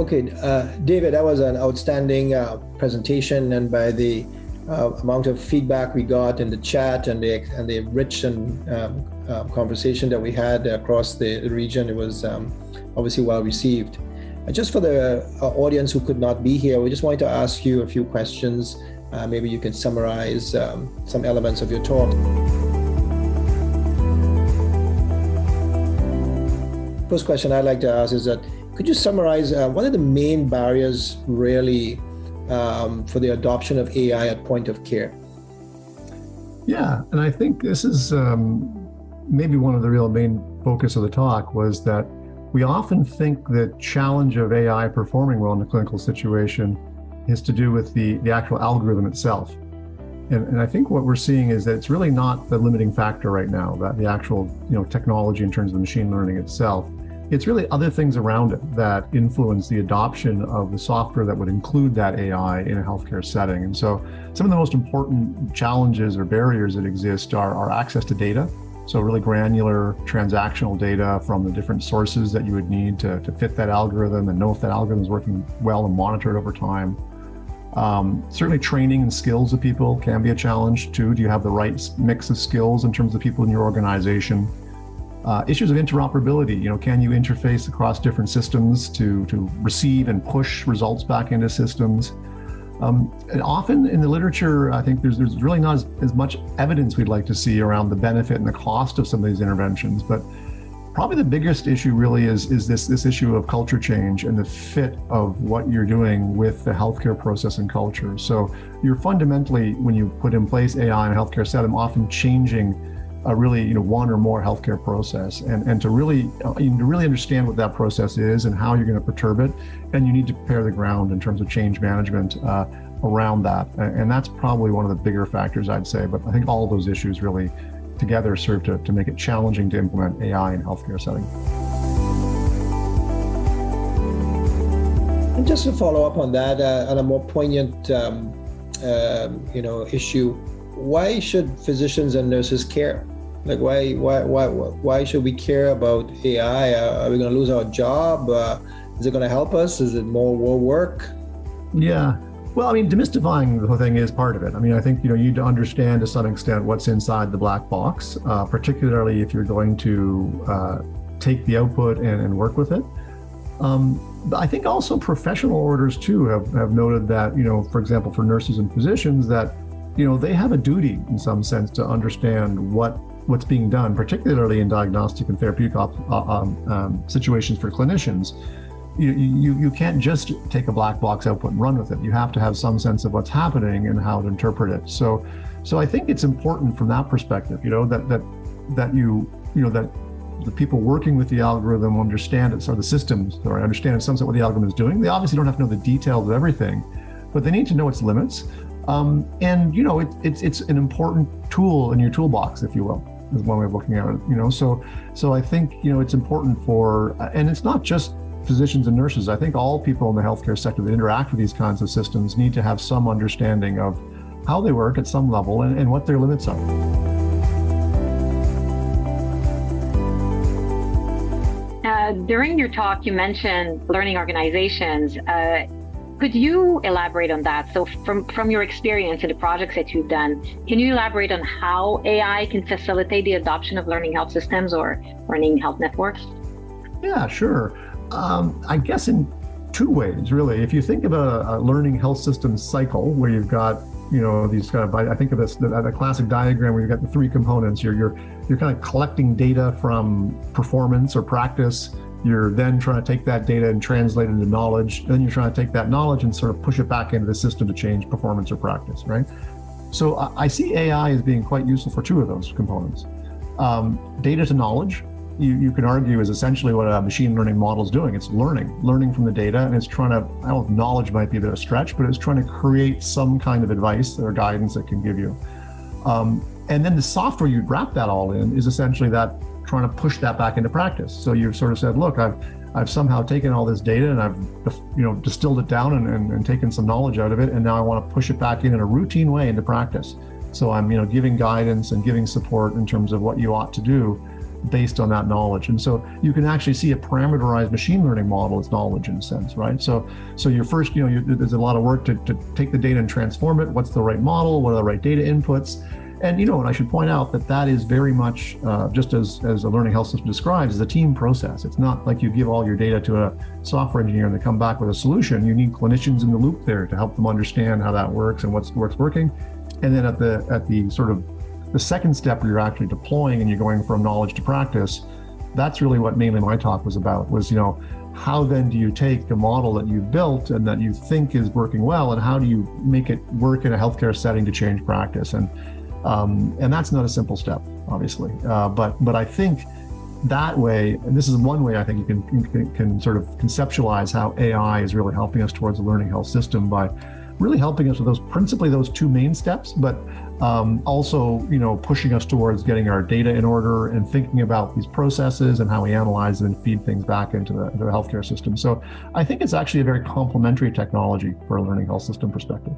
Okay, David, that was an outstanding presentation, and by the amount of feedback we got in the chat and the rich and conversation that we had across the region, it was obviously well received. Just for the audience who could not be here, we just wanted to ask you a few questions. Maybe you can summarize some elements of your talk. First question I'd like to ask is that, could you summarize what are the main barriers really for the adoption of AI at point of care? Yeah, and I think this is maybe one of the real main focus of the talk was that we often think the challenge of AI performing well in a clinical situation is to do with the actual algorithm itself. And I think what we're seeing is that it's really not the limiting factor right now, that the actual technology in terms of machine learning itself. It's really other things around it that influence the adoption of the software that would include that AI in a healthcare setting. And so some of the most important challenges or barriers that exist are access to data. So really granular transactional data from the different sources that you would need to fit that algorithm and know if that algorithm is working well and monitor it over time. Certainly training and skills of people can be a challenge too. Do you have the right mix of skills in terms of people in your organization? Issues of interoperability, can you interface across different systems to receive and push results back into systems? And often in the literature, I think there's really not as much evidence we'd like to see around the benefit and the cost of some of these interventions. But probably the biggest issue really is this issue of culture change and the fit of what you're doing with the healthcare process and culture. So you're fundamentally, when you put in place AI in a healthcare setting, often changing really one or more healthcare process, and to really understand what that process is and how you're going to perturb it, and you need to prepare the ground in terms of change management around that, and that's probably one of the bigger factors, I'd say. But I think all of those issues really together serve to make it challenging to implement AI in a healthcare setting. And just to follow up on that, on a more poignant issue, why should physicians and nurses care? Like, why should we care about AI? Are we going to lose our job? Is it going to help us? Is it more work? Yeah. Well, demystifying the whole thing is part of it. I think, you need to understand to some extent what's inside the black box, particularly if you're going to take the output and work with it. But I think also professional orders too have noted that, for example, for nurses and physicians, that they have a duty in some sense to understand what's being done, particularly in diagnostic and therapeutic situations for clinicians. You can't just take a black box output and run with it. You have to have some sense of what's happening and how to interpret it. So I think it's important from that perspective, that the people working with the algorithm understand it, the systems, or understand in some sense what the algorithm is doing. They obviously don't have to know the details of everything, but they need to know its limits. It's an important tool in your toolbox, if you will, is one way of looking at it. So I think it's important for, and it's not just physicians and nurses. I think all people in the healthcare sector that interact with these kinds of systems need to have some understanding of how they work at some level and what their limits are. During your talk, you mentioned learning organizations. Could you elaborate on that? So from your experience in the projects that you've done, can you elaborate on how AI can facilitate the adoption of learning health systems or learning health networks? Yeah, sure. I guess in two ways, really. If you think of a learning health system cycle where you've got, these kind of, I think of this, the classic diagram where you've got the three components. You're kind of collecting data from performance or practice. You're then trying to take that data and translate it into knowledge. Then you're trying to take that knowledge and sort of push it back into the system to change performance or practice, right? So I see AI as being quite useful for two of those components. Data to knowledge, you can argue, is essentially what a machine learning model is doing. It's learning from the data, and it's trying to, I don't know if knowledge might be a bit of a stretch, but it's trying to create some kind of advice or guidance that can give you. And then the software you wrap that all in is essentially that trying to push that back into practice. So you've sort of said, look, I've somehow taken all this data and I've distilled it down and taken some knowledge out of it, and now I want to push it back in a routine way into practice. So I'm giving guidance and giving support in terms of what you ought to do. based on that knowledge. And so you can actually see a parameterized machine learning model as knowledge in a sense, right? So your first, there's a lot of work to take the data and transform it. What's the right model? What are the right data inputs? And, and I should point out that is very much, just as a learning health system describes, is a team process. It's not like you give all your data to a software engineer and they come back with a solution. You need clinicians in the loop there to help them understand how that works and what's working. And then at the sort of the second step where you're actually deploying and you're going from knowledge to practice, that's really what mainly my talk was about, was, how then do you take the model that you've built and that you think is working well, and how do you make it work in a healthcare setting to change practice? And that's not a simple step, obviously. But I think that way, and this is one way I think you can sort of conceptualize how AI is really helping us towards a learning health system, by really helping us with principally those two main steps, but also, pushing us towards getting our data in order and thinking about these processes and how we analyze them and feed things back into the healthcare system. So I think it's actually a very complementary technology for a learning health system perspective.